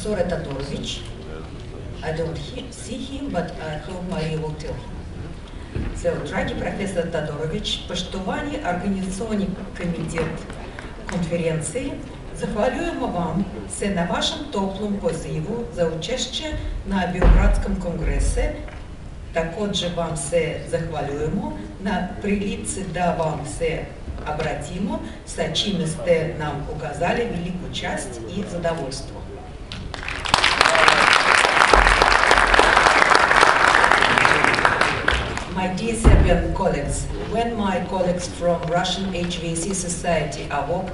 Professor Todorovic. I don't see him, but I hope Maria will tell him. So, драги професор Тодорович, поштовани организационный комитет конференции захвалюємо вам се на вашем топлом позиву за учаще на Біоградському конгресі. Також вам се захвалюємо на прилице да вам се обратимо, с чим сте нам указали великую часть и задовольство. My dear Serbian colleagues, when my colleagues from Russian HVAC Society AVOC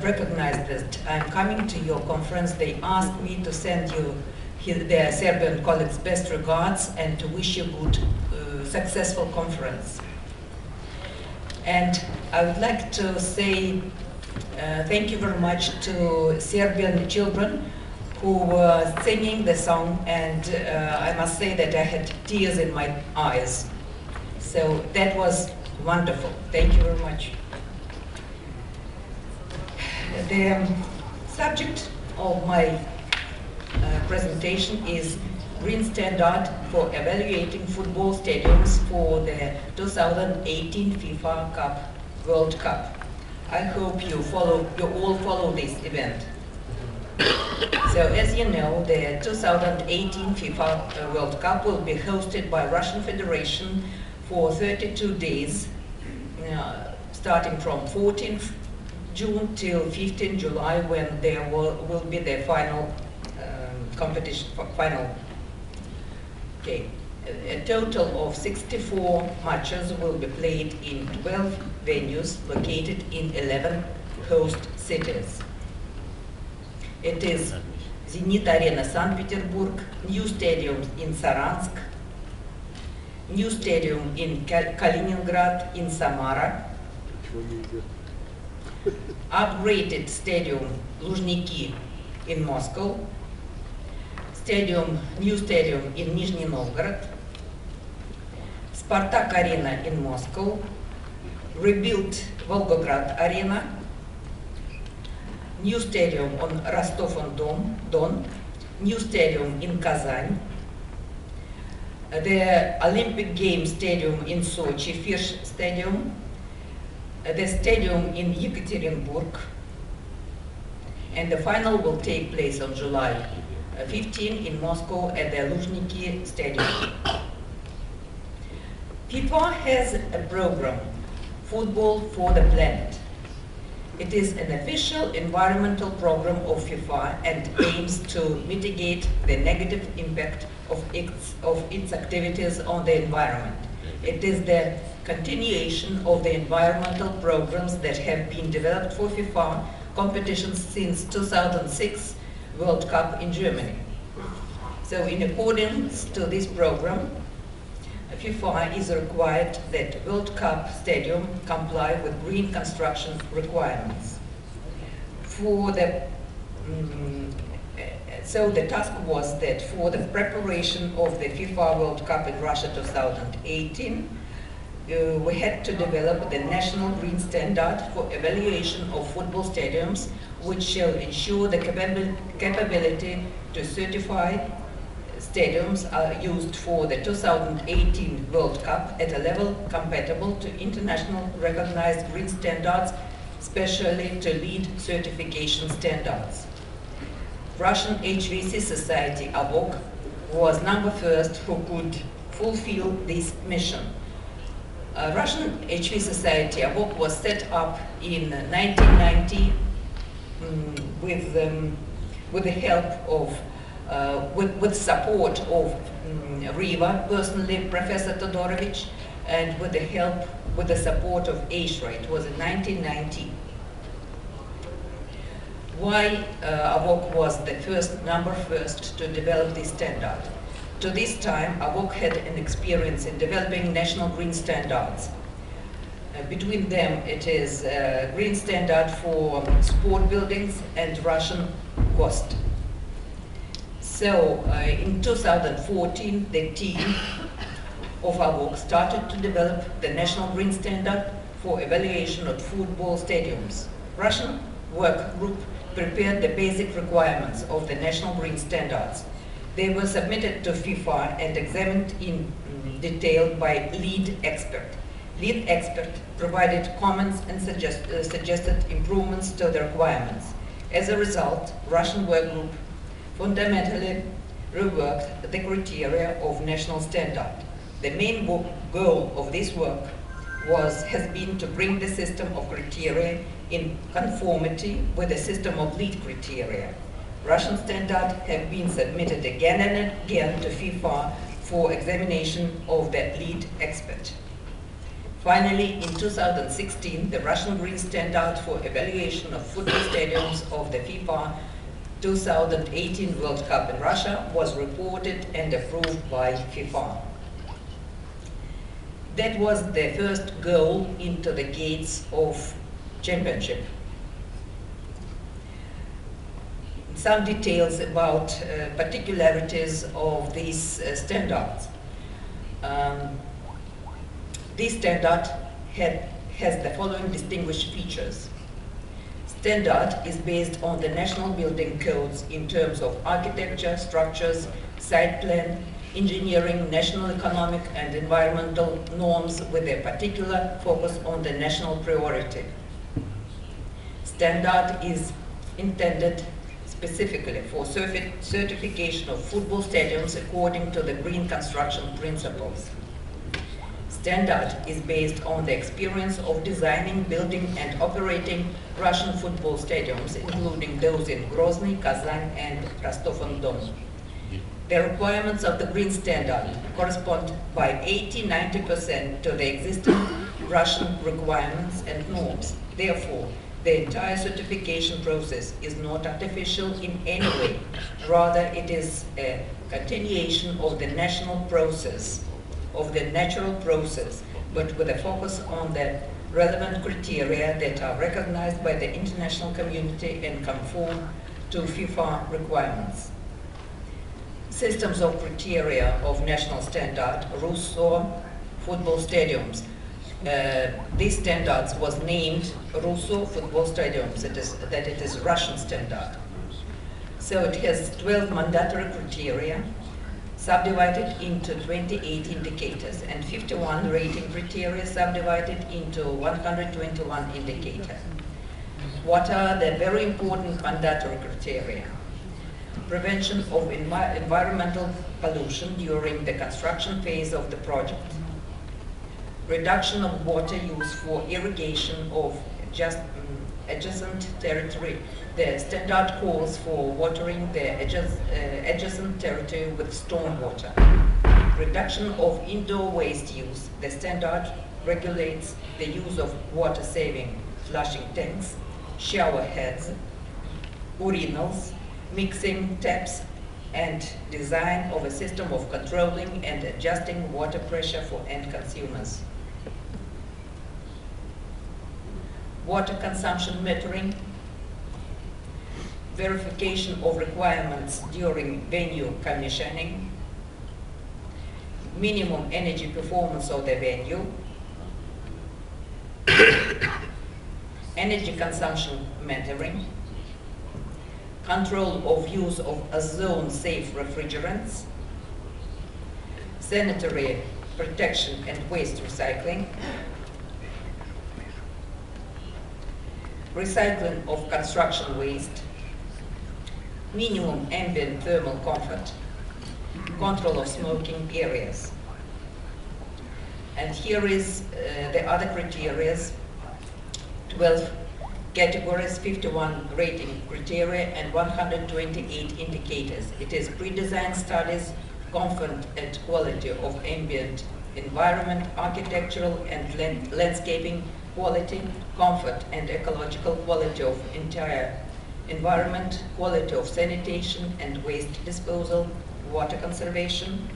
recognized that I'm coming to your conference, they asked me to send you their Serbian colleagues' best regards and to wish you a good, successful conference. And I would like to say thank you very much to Serbian children who were singing the song, and I must say that I had tears in my eyes. So that was wonderful. Thank you very much. The subject of my presentation is Green Standard for Evaluating Football Stadiums for the 2018 FIFA World Cup. I hope you all follow this event. So as you know, the 2018 FIFA World Cup will be hosted by Russian Federation for 32 days, starting from 14th June till 15th July, when there will be the final competition, Okay. A total of 64 matches will be played in 12 venues located in 11 host cities. It is Zenit Arena St. Petersburg, new stadium in Saransk, new stadium in Kaliningrad, in Samara, upgraded stadium Luzhniki in Moscow, new stadium in Nizhny Novgorod, Spartak Arena in Moscow, rebuilt Volgograd Arena, new stadium on Rostov-on-Don, new stadium in Kazan, the Olympic Games stadium in Sochi, Fish Stadium, the stadium in Yekaterinburg, and the final will take place on July 15 in Moscow at the Luzhniki Stadium. FIFA has a program, Football for the Planet. It is an official environmental program of FIFA and aims to mitigate the negative impact of its activities on the environment. It is the continuation of the environmental programs that have been developed for FIFA competitions since 2006 World Cup in Germany. So in accordance to this program, FIFA is required that World Cup stadium comply with green construction requirements. So the task was that for the preparation of the FIFA World Cup in Russia 2018, we had to develop the national green standard for evaluation of football stadiums, which shall ensure the capability to certify stadiums are used for the 2018 World Cup at a level compatible to international recognized green standards, especially to LEED certification standards. Russian HVAC Society AVOC was number first who could fulfill this mission. Russian HVAC Society AVOC was set up in 1990 with the help of with support of Riva, personally Professor Todorovic, and with the support of ASHRA. It was in 1990. Why AVOC was the number first to develop this standard? To this time, AVOC had an experience in developing national green standards. Between them, it is green standard for sport buildings and Russian coast. So in 2014, the team of AVOC started to develop the national green standard for evaluation of football stadiums. Russian work group prepared the basic requirements of the national green standards. They were submitted to FIFA and examined in detail by lead expert. Lead expert provided comments and suggested improvements to the requirements. As a result, Russian work group fundamentally reworked the criteria of national standard. The main goal of this work has been to bring the system of criteria in conformity with the system of lead criteria. Russian standards have been submitted again and again to FIFA for examination of the lead expert. Finally, in 2016, the Russian Green Standard for evaluation of football stadiums of the FIFA 2018 World Cup in Russia was reported and approved by FIFA. That was the first goal into the gates of championship. Some details about particularities of these standards. This standard has the following distinguished features. Standard is based on the national building codes in terms of architecture, structures, site plan, engineering, national economic and environmental norms with a particular focus on the national priority. Standard is intended specifically for certification of football stadiums according to the green construction principles. Standard is based on the experience of designing, building and operating Russian football stadiums, including those in Grozny, Kazan and Rostov-on-Don. The requirements of the Green Standard correspond by 80–90% to the existing Russian requirements and norms. Therefore, the entire certification process is not artificial in any way. Rather, it is a continuation of the national process, of the natural process, but with a focus on the relevant criteria that are recognized by the international community and conform to FIFA requirements. Systems of criteria of national standard, Russo football stadiums. These standards was named Russo football stadiums, that it is Russian standard. So it has 12 mandatory criteria subdivided into 28 indicators and 51 rating criteria subdivided into 121 indicators. What are the very important mandatory criteria? Prevention of environmental pollution during the construction phase of the project. Reduction of water use for irrigation of adjacent territory. The standard calls for watering the adjacent territory with stormwater. Reduction of indoor waste use. The standard regulates the use of water-saving flushing tanks, shower heads, urinals, mixing taps, and design of a system of controlling and adjusting water pressure for end consumers. Water consumption metering, verification of requirements during venue commissioning, minimum energy performance of the venue, energy consumption metering, control of use of ozone-safe refrigerants, sanitary protection and waste recycling, recycling of construction waste, minimum ambient thermal comfort, control of smoking areas. And here is the other criteria, 12 categories, 51 rating criteria, and 128 indicators. It is pre-design studies, comfort and quality of ambient environment, architectural and landscaping quality, comfort and ecological quality of entire environment, quality of sanitation and waste disposal, water conservation,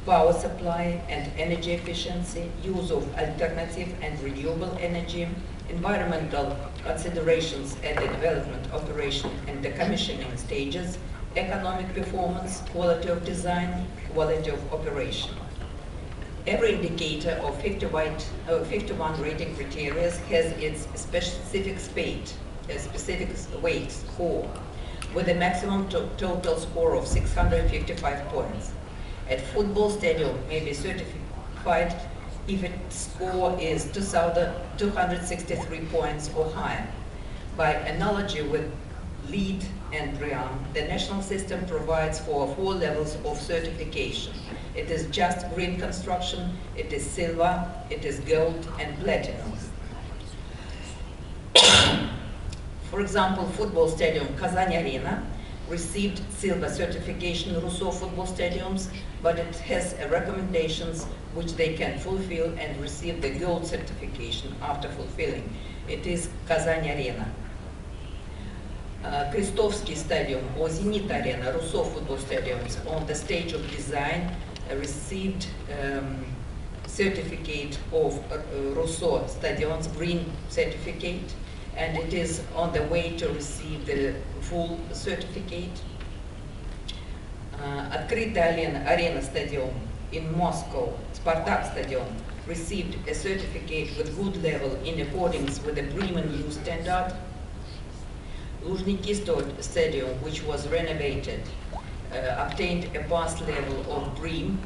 power supply and energy efficiency, use of alternative and renewable energy, environmental considerations at the development, operation and the commissioning stages, economic performance, quality of design, quality of operation. Every indicator of 51 rating criteria has its specific specific weight score with a maximum total score of 655 points. At football stadium may be certified if its score is 2,263 points or higher. By analogy with LEED and BREEAM, the national system provides for 4 levels of certification. It is just green construction, it is silver, it is gold, and platinum. For example, football stadium Kazan Arena received silver certification, Rousseau football stadiums, but it has recommendations which they can fulfill and receive the gold certification after fulfilling. It is Kazan Arena. Kristovsky Stadium or Zenit Arena, Rousseau football stadiums, on the stage of design received certificate of Rousseau Stadions green certificate, and it is on the way to receive the full certificate. Открытая Arena Stadium in Moscow, Spartak Stadium, received a certificate with good level in accordance with the BREEAM and EU standard. Luzhniki Stadium, which was renovated, obtained a pass level of BREEAM.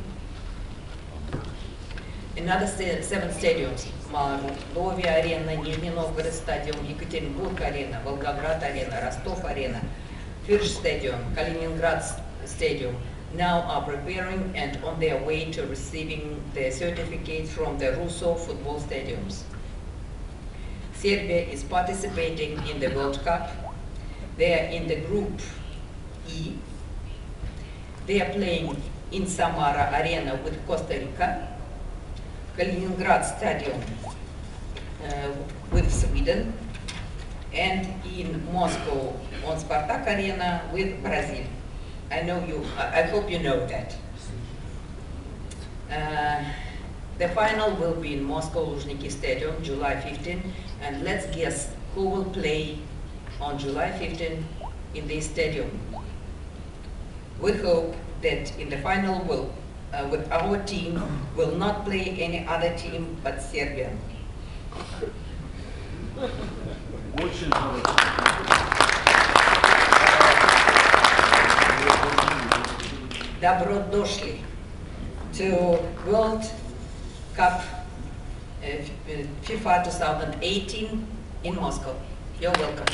Another 7 stadiums, Mordovia Arena, Nizhny Novgorod Stadium, Yekaterinburg Arena, Volgograd Arena, Rostov Arena, Firsh Stadium, Kaliningrad Stadium, now are preparing and on their way to receiving the certificate from the Rousseau football stadiums. Serbia is participating in the World Cup. They are in the Group E. They are playing in Samara Arena with Costa Rica, Kaliningrad Stadium with Sweden, and in Moscow on Spartak Arena with Brazil. I hope you know that. The final will be in Moscow Luzhniki Stadium, July 15, and let's guess who will play on July 15 in this stadium. We hope that in the final with our team will not play any other team but Serbia. Добродошли to World Cup FIFA 2018 in Moscow. You're welcome.